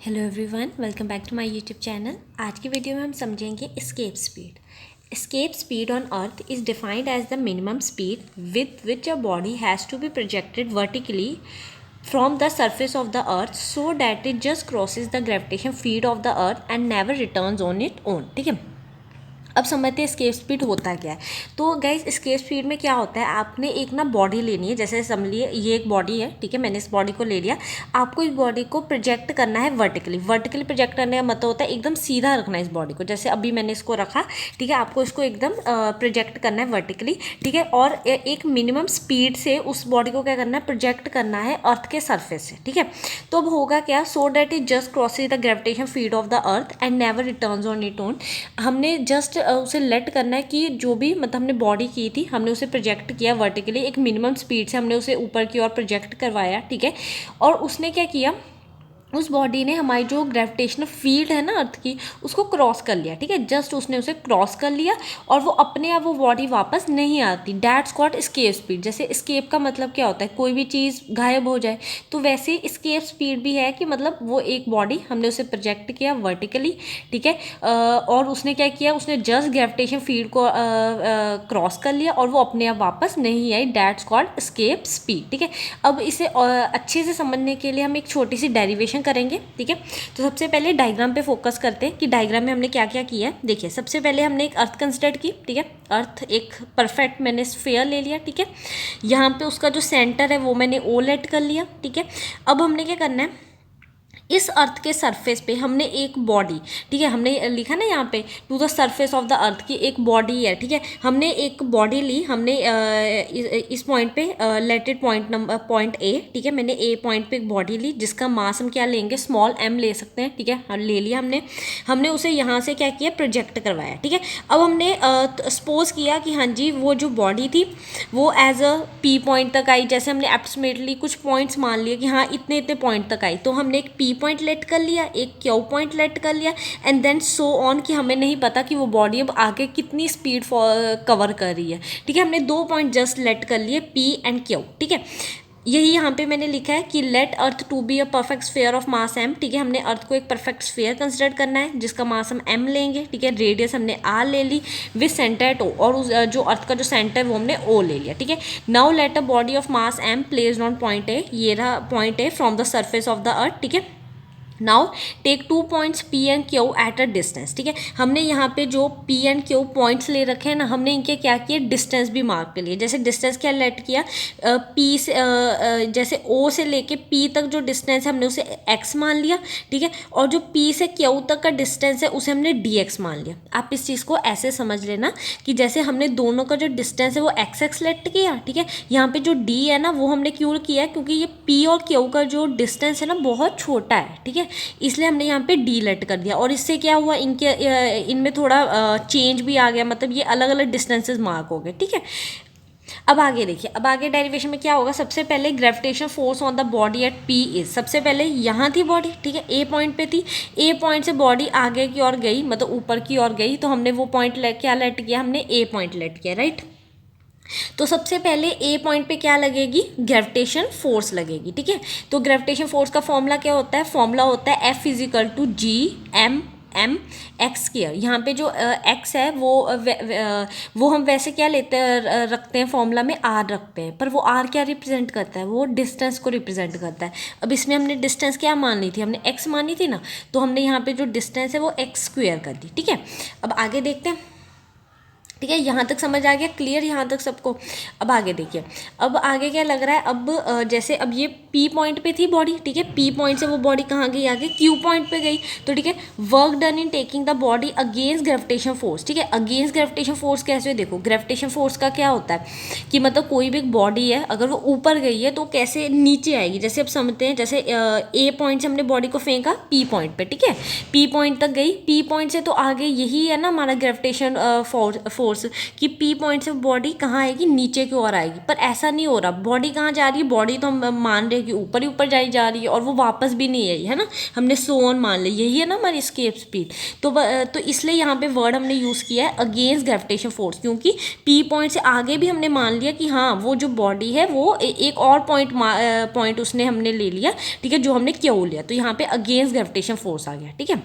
Hello everyone, welcome back to my YouTube channel. आज की video में हम समझेंगे escape speed. Escape speed on Earth is defined as the minimum speed with which a body has to be projected vertically from the surface of the earth so that it just crosses the gravitation field of the earth and never returns on its own। ठीक है, अब समझते हैं escape speed होता क्या है। तो guys escape speed में क्या होता है, आपने एक ना बॉडी लेनी है। जैसे समझिए ये एक बॉडी है, ठीक है, मैंने इस बॉडी को ले लिया। आपको इस बॉडी को प्रोजेक्ट करना है वर्टिकली। वर्टिकली प्रोजेक्ट करने का मतलब होता है एकदम सीधा रखना है इस बॉडी को। जैसे अभी मैंने इसको रखा, ठीक है, आपको इसको एकदम प्रोजेक्ट करना है वर्टिकली, ठीक है। और एक मिनिमम स्पीड से उस बॉडी को क्या करना है, प्रोजेक्ट करना है अर्थ के सर्फेस से, ठीक है। तो अब होगा क्या, so that it just crosses the gravitation field of the earth and never returns on it own. हमने जस्ट उसे लेट करना है कि जो भी मतलब हमने बॉडी की थी, हमने उसे प्रोजेक्ट किया वर्टिकली, एक मिनिमम स्पीड से हमने उसे ऊपर की ओर प्रोजेक्ट करवाया, ठीक है। और उसने क्या किया, उस बॉडी ने हमारी जो ग्रेविटेशनल फील्ड है ना अर्थ की, उसको क्रॉस कर लिया, ठीक है। जस्ट उसने उसे क्रॉस कर लिया और वो अपने आप वो बॉडी वापस नहीं आती। That's called escape speed. जैसे एस्केप का मतलब क्या होता है, कोई भी चीज़ गायब हो जाए, तो वैसे एस्केप स्पीड भी है कि मतलब वो एक बॉडी हमने उसे प्रोजेक्ट किया वर्टिकली, ठीक है, और उसने क्या किया, उसने जस्ट ग्रेविटेशन फील्ड को क्रॉस कर लिया और वो अपने आप वापस नहीं आई। दैट्स कॉल्ड एस्केप स्पीड, ठीक है। अब इसे अच्छे से समझने के लिए हम एक छोटी सी डेरिवेशन करेंगे, ठीक है। तो सबसे पहले डायग्राम पे फोकस करते हैं कि डायग्राम में हमने क्या क्या किया है। देखिए, सबसे पहले हमने एक अर्थ कंसिडर की, ठीक है। अर्थ एक परफेक्ट मैंने स्फीयर ले लिया, ठीक है। यहाँ पे उसका जो सेंटर है वो मैंने ओ लेट कर लिया, ठीक है। अब हमने क्या करना है, इस अर्थ के सरफेस पे हमने एक बॉडी, ठीक है, हमने लिखा ना यहाँ पे to the surface of the Earth की एक बॉडी है, ठीक है। हमने एक बॉडी ली, हमने इस पॉइंट पे लेटेड पॉइंट नंबर पॉइंट ए, ठीक है, मैंने ए पॉइंट पे एक बॉडी ली जिसका मास हम क्या लेंगे, स्मॉल एम ले सकते हैं, ठीक है। ले लिया हमने उसे यहाँ से क्या किया, प्रोजेक्ट करवाया, ठीक है। अब हमने सपोज किया कि हाँ जी वो जो बॉडी थी वो एज अ पी पॉइंट तक आई। जैसे हमने अप्रोक्सीमेटली कुछ पॉइंट्स मान लिए कि हाँ इतने इतने पॉइंट तक आई, तो हमने एक पी पॉइंट लेट कर लिया, एक क्यू पॉइंट लेट कर लिया, एंड देन सो ऑन कि हमें नहीं पता कि वो बॉडी अब आगे कितनी स्पीड कवर कर रही है, ठीक है। हमने दो पॉइंट जस्ट लेट कर लिए, पी एंड क्यू, ठीक है। यही यहाँ पे मैंने लिखा है कि let Earth to be a perfect sphere of mass M, ठीक है। हमने अर्थ को एक परफेक्ट स्फीयर कंसिडर करना है जिसका मास हम एम लेंगे, ठीक है। रेडियस हमने आर ले ली विद सेंटर एट ओ, और उस जो अर्थ का जो सेंटर वो हमने ओ ले लिया, ठीक है। Now let a body of mass M placed on point A, ये रहा point A from the surface of the Earth, ठीक है। Now take 2 points P and Q at a distance, ठीक है। हमने यहाँ पे जो पी एंड क्यू पॉइंट्स ले रखे हैं ना, हमने इनके क्या किए, डिस्टेंस भी मार्क कर लिए। जैसे डिस्टेंस क्या लेट किया, पी से जैसे ओ से लेके पी तक जो डिस्टेंस है हमने उसे एक्स मान लिया, ठीक है। और जो पी से क्यू तक का डिस्टेंस है उसे हमने डी एक्स मान लिया। आप इस चीज़ को ऐसे समझ लेना कि जैसे हमने दोनों का जो डिस्टेंस है वो एक्स एक्स लेट किया, ठीक है। यहाँ पे जो डी है ना वो हमने क्यों किया, क्योंकि ये पी और क्यू का जो डिस्टेंस है ना बहुत छोटा है, ठीक है, इसलिए हमने यहाँ पे डी लेट कर दिया। और इससे क्या हुआ, इनमें थोड़ा चेंज भी आ गया, मतलब ये अलग अलग डिस्टेंसेस मार्क हो गए, ठीक है। अब आगे देखिए, अब आगे डेरिवेशन में क्या होगा, सबसे पहले gravitation force on the body at P is, सबसे पहले यहाँ थी बॉडी, ठीक है, ए पॉइंट पे थी। ए पॉइंट से बॉडी आगे की ओर गई, मतलब ऊपर की ओर गई, तो हमने वो पॉइंट क्या लेट किया, हमने ए पॉइंट लेट किया, राइट। तो सबसे पहले ए पॉइंट पे क्या लगेगी, ग्रेविटेशन फोर्स लगेगी, ठीक है। तो ग्रेविटेशन फोर्स का फॉर्मूला क्या होता है, फॉर्मूला होता है F is equal to G M M X square. यहाँ पे जो एक्स है वो हम वैसे क्या लेते रखते हैं फॉर्मूला में, आर रखते हैं, पर वो आर क्या रिप्रेजेंट करता है, वो डिस्टेंस को रिप्रेजेंट करता है। अब इसमें हमने डिस्टेंस क्या मान ली थी, हमने एक्स मानी थी ना, तो हमने यहाँ पे जो डिस्टेंस है वो एक्स स्क्वायर कर दी, ठीक है। अब आगे देखते हैं, ठीक है, यहाँ तक समझ आ गया, क्लियर यहाँ तक सबको। अब आगे देखिए, अब आगे क्या लग रहा है, अब जैसे अब ये पी पॉइंट पे थी बॉडी, ठीक है, पी पॉइंट से वो बॉडी कहाँ गई, आगे क्यू पॉइंट पे गई, तो ठीक है, work done in taking the body against gravitation force, ठीक है। अगेंस्ट ग्रेविटेशन फोर्स कैसे, देखो ग्रेविटेशन फोर्स का क्या होता है कि मतलब कोई भी बॉडी है अगर वो ऊपर गई है तो कैसे नीचे आएगी। जैसे अब समझते हैं, जैसे ए पॉइंट से हमने बॉडी को फेंका पी पॉइंट पे, ठीक है, पी पॉइंट तक गई, पी पॉइंट से तो आगे यही है ना हमारा ग्रेविटेशन फोर्स, फोर्स कि पी पॉइंट से बॉडी कहाँ आएगी, नीचे की ओर आएगी, पर ऐसा नहीं हो रहा। बॉडी कहाँ जा रही है, बॉडी तो हम मान रहे हैं कि ऊपर ही ऊपर जाई जा रही है और वो वापस भी नहीं आई है ना, हमने सो ऑन मान लिया, यही है ना हमारी एस्केप स्पीड। तो इसलिए यहाँ पे वर्ड हमने यूज़ किया है अगेंस्ट ग्रेविटेशन फोर्स, क्योंकि पी पॉइंट से आगे भी हमने मान लिया कि हाँ वो जो बॉडी है वो एक और पॉइंट उसने हमने ले लिया, ठीक है, जो हमने क्यू लिया, तो यहाँ पे अगेंस्ट ग्रेविटेशन फोर्स आ गया, ठीक है।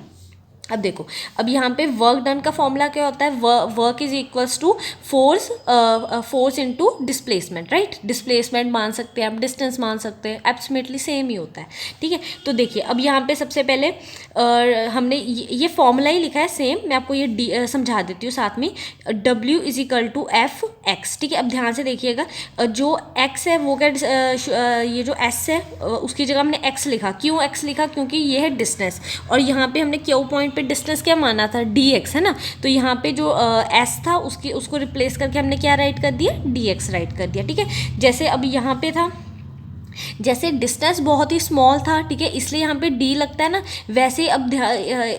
अब देखो, अब यहाँ पे वर्क डन का फॉर्मूला क्या होता है, work is equals to force into displacement, right. Displacement मान सकते हैं आप, डिस्टेंस मान सकते हैं, एप्रोक्सीमेटली सेम ही होता है, ठीक है। तो देखिए अब यहाँ पे सबसे पहले हमने ये फॉर्मूला ही लिखा है सेम, मैं आपको ये समझा देती हूँ साथ में। W is equal to F X, ठीक है। अब ध्यान से देखिएगा, जो x है वो क्या ये जो s है उसकी जगह हमने x लिखा, क्यों x लिखा, क्योंकि ये है डिस्टेंस, और यहाँ पे हमने क्यू पॉइंट पे डिस्टेंस क्या माना था, dx है ना, तो यहाँ पे जो s था उसको रिप्लेस करके हमने क्या राइट कर दिया, dx राइट कर दिया, ठीक है। जैसे अब यहाँ पे था, जैसे डिस्टेंस बहुत ही स्मॉल था, ठीक है, इसलिए यहाँ पे डी लगता है ना, वैसे ही अब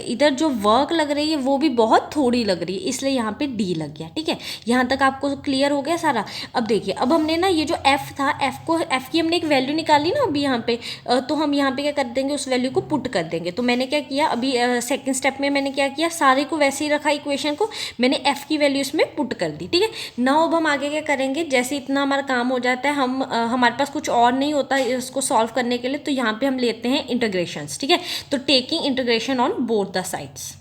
इधर जो वर्क लग रही है वो भी बहुत थोड़ी लग रही है, इसलिए यहाँ पे डी लग गया, ठीक है। यहाँ तक आपको क्लियर हो गया सारा। अब देखिए, अब हमने ना ये जो एफ था, एफ की हमने एक वैल्यू निकाली ना अभी यहाँ पे, तो हम यहाँ पे क्या कर देंगे, उस वैल्यू को पुट कर देंगे। तो मैंने क्या किया अभी सेकेंड स्टेप में, मैंने क्या किया, सारे को वैसे ही रखा, इक्वेशन को मैंने एफ की वैल्यू इसमें पुट कर दी, ठीक है। नाउ अब हम आगे क्या करेंगे, जैसे इतना हमारा काम हो जाता है, हम हमारे पास कुछ और नहीं होता है इसको सॉल्व करने के लिए, तो यहाँ पे हम लेते हैं इंटीग्रेशंस, ठीक है। तो taking integration on both the sides.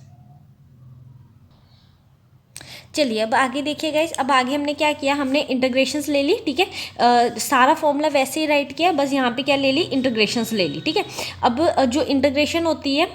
चलिए अब आगे देखिए गाइस, अब आगे हमने क्या किया, हमने इंटीग्रेशंस ले ली, ठीक है। सारा फॉर्मूला वैसे ही राइट किया, बस यहाँ पे क्या ले ली, इंटीग्रेशंस ले ली, ठीक है। अब जो इंटीग्रेशन होती है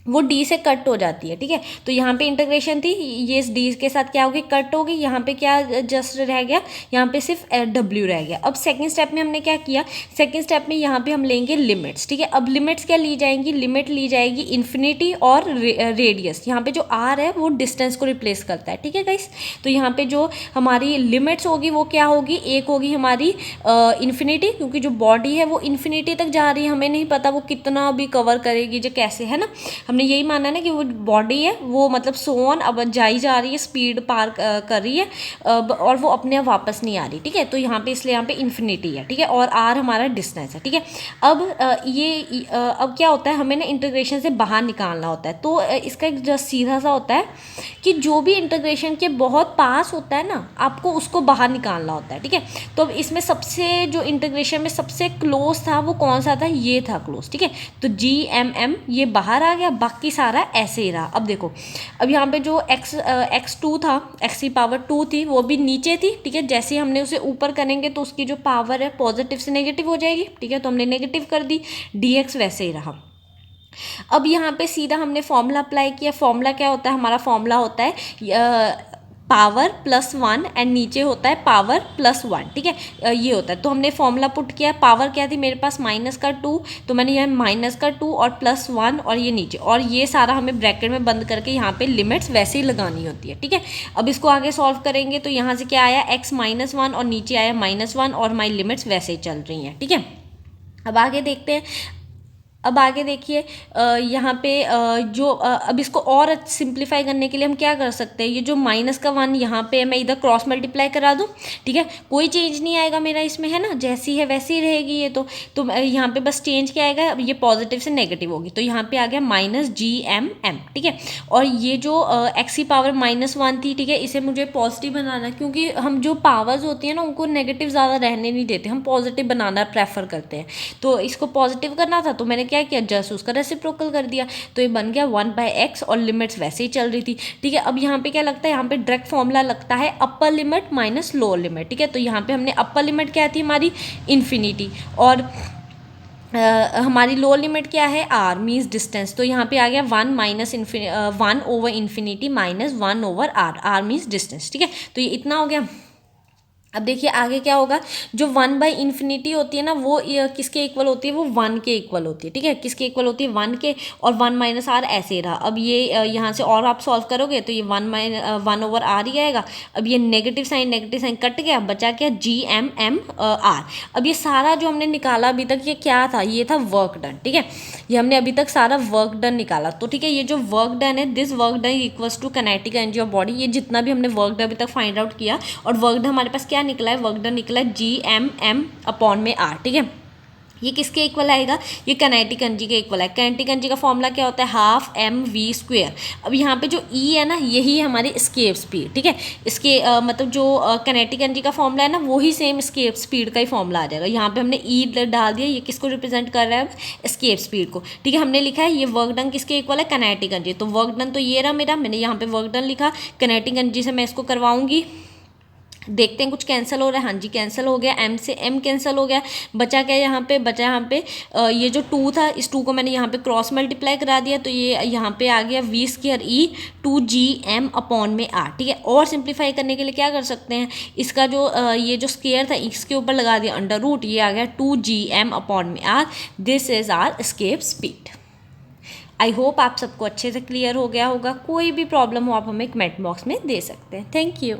वो d से कट हो जाती है, ठीक है। तो यहाँ पे इंटीग्रेशन थी, ये इस d के साथ क्या होगी, कट होगी, यहाँ पे क्या जस्ट रह गया, यहाँ पे सिर्फ w रह गया। अब सेकंड स्टेप में हमने क्या किया, सेकंड स्टेप में यहाँ पे हम लेंगे लिमिट्स, ठीक है। अब लिमिट्स क्या ली जाएंगी, लिमिट ली जाएगी इन्फिनिटी और रेडियस, यहाँ पे जो r है वो डिस्टेंस को रिप्लेस करता है, ठीक है गाइस। तो यहाँ पे जो हमारी लिमिट्स होगी वो क्या होगी, एक होगी हमारी इन्फिनिटी, क्योंकि जो बॉडी है वो इन्फिनिटी तक जा रही है, हमें नहीं पता वो कितना भी कवर करेगी, जो कैसे है ना, हमने यही माना ना कि वो बॉडी है वो मतलब सोन अब जाई जा रही है, स्पीड पार कर रही है, और वो अपने आप वापस नहीं आ रही, ठीक है। तो यहाँ पे इसलिए यहाँ पे इन्फिनिटी है, ठीक है, और आर हमारा डिस्टेंस है, ठीक है। अब अब क्या होता है, हमें ना इंटीग्रेशन से बाहर निकालना होता है, तो इसका एक जस्ट सीधा सा होता है कि जो भी इंटीग्रेशन के बहुत पास होता है ना, आपको उसको बाहर निकालना होता है, ठीक है। तो अब इसमें सबसे जो इंटीग्रेशन में सबसे क्लोज था वो कौन सा था, ये था क्लोज, ठीक है। तो GMM ये बाहर आ गया, बाकी सारा ऐसे ही रहा। अब देखो, अब यहाँ पे जो x2 था, x की पावर 2 थी, वो भी नीचे थी, ठीक है। जैसे ही हमने उसे ऊपर करेंगे तो उसकी जो पावर है पॉजिटिव से नेगेटिव हो जाएगी, ठीक है, तो हमने नेगेटिव कर दी, dx वैसे ही रहा। अब यहाँ पे सीधा हमने फॉर्मूला अप्लाई किया। फॉर्मूला क्या होता है, हमारा फॉर्मूला होता है पावर +1 एंड नीचे होता है पावर +1, ठीक है, ये होता है। तो हमने फॉर्मूला पुट किया, पावर क्या थी मेरे पास -2, तो मैंने यहाँ -2 और +1 और ये नीचे, और ये सारा हमें ब्रैकेट में बंद करके यहाँ पे लिमिट्स वैसे ही लगानी होती है, ठीक है। अब इसको आगे सॉल्व करेंगे तो यहाँ से क्या आया, x -1 और नीचे आया -1, और हमारी लिमिट्स वैसे ही चल रही हैं, ठीक है। अब आगे देखते हैं, अब आगे देखिए यहाँ पे अब इसको और सिंप्लीफाई करने के लिए हम क्या कर सकते हैं, ये जो -1 यहाँ पे है, मैं इधर क्रॉस मल्टीप्लाई करा दूँ, ठीक है, कोई चेंज नहीं आएगा मेरा इसमें, है ना, जैसी है वैसी रहेगी ये। तो यहाँ पे बस चेंज क्या आएगा, अब ये पॉजिटिव से नेगेटिव होगी, तो यहाँ पे आ गया -GMM, ठीक है। और ये जो x की पावर -1 थी, ठीक है, इसे मुझे पॉजिटिव बनाना, क्योंकि हम जो पावर्स होती हैं ना उनको नेगेटिव ज़्यादा रहने नहीं देते, हम पॉजिटिव बनाना प्रेफर करते हैं। तो इसको पॉजिटिव करना था, तो मैंने क्या किया, जस्ट उसका रेसिप्रोकल कर दिया, तो ये बन गया 1/x, और लिमिट्स वैसे ही चल रही थी, ठीक है। अब यहाँ पे क्या लगता है, यहाँ पे डायरेक्ट फॉर्मूला लगता है upper limit minus lower limit, ठीक है। तो यहाँ पे हमने अपर लिमिट क्या थी हमारी, इन्फिनिटी, और हमारी लोअर लिमिट क्या है, r मीन्स डिस्टेंस, तो यहाँ पे आ गया 1/∞ -1/∞ -1/r, r मीन्स डिस्टेंस, ठीक है। तो ये इतना हो गया। अब देखिए आगे क्या होगा, जो 1/∞ होती है ना वो किसके इक्वल होती है, वो 1 के इक्वल होती है, ठीक है, किसके इक्वल होती है, 1 के, और 1 - r ऐसे ही रहा। अब ये यहाँ से और आप सॉल्व करोगे तो ये 1/r ही आएगा। अब ये नेगेटिव साइन कट गया, बचा क्या, GMMR। अब ये सारा जो हमने निकाला अभी तक ये क्या था, ये था वर्क डन, ठीक है, ये हमने अभी तक सारा वर्क डन निकाला। तो ठीक है, ये जो वर्क डन है, this work done equals to kinetic energy of body, ये जितना भी हमने वर्क डन अभी तक फाइंड आउट किया, और वर्क डन हमारे पास क्या निकला है, वर्क डन निकला है GMM/r, ठीक है। ये किसके इक्वल आएगा, ये काइनेटिक एनर्जी के इक्वल है। काइनेटिक एनर्जी का फॉर्मूला क्या होता है, ½ mv²। अब यहाँ पे जो E है ना, यही है हमारी एस्केप स्पीड, ठीक है। इसके मतलब जो काइनेटिक एनर्जी का फॉर्मूला है ना, वही सेम एस्केप स्पीड का ही फॉर्मूला आ जाएगा। यहाँ पे हमने E डाल दिया, ये किसको रिप्रेजेंट कर रहा है, एस्केप स्पीड को, ठीक है। हमने लिखा है ये वर्क डन किसके इक्वल है, काइनेटिक एनर्जी। तो वर्क डन तो ये रहा मेरा, मैंने यहाँ पे वर्क डन लिखा, काइनेटिक एनर्जी से मैं इसको करवाऊंगी। देखते हैं कुछ कैंसिल हो रहा है, हाँ जी कैंसिल हो गया, M से M कैंसिल हो गया, बचा क्या यहाँ पे, बचा यहाँ पे ये जो 2 था, इस 2 को मैंने यहाँ पे क्रॉस मल्टीप्लाई करा दिया, तो ये यहाँ पे आ गया V²E 2GM/r, ठीक है। और सिंप्लीफाई करने के लिए क्या कर सकते हैं, इसका जो ये जो स्क्वायर था इसके ऊपर लगा दिया √, ये आ गया 2GM/r। This is our escape speed. I hope आप सबको अच्छे से क्लियर हो गया होगा। कोई भी प्रॉब्लम हो आप हमें कमेंट बॉक्स में दे सकते हैं। Thank you.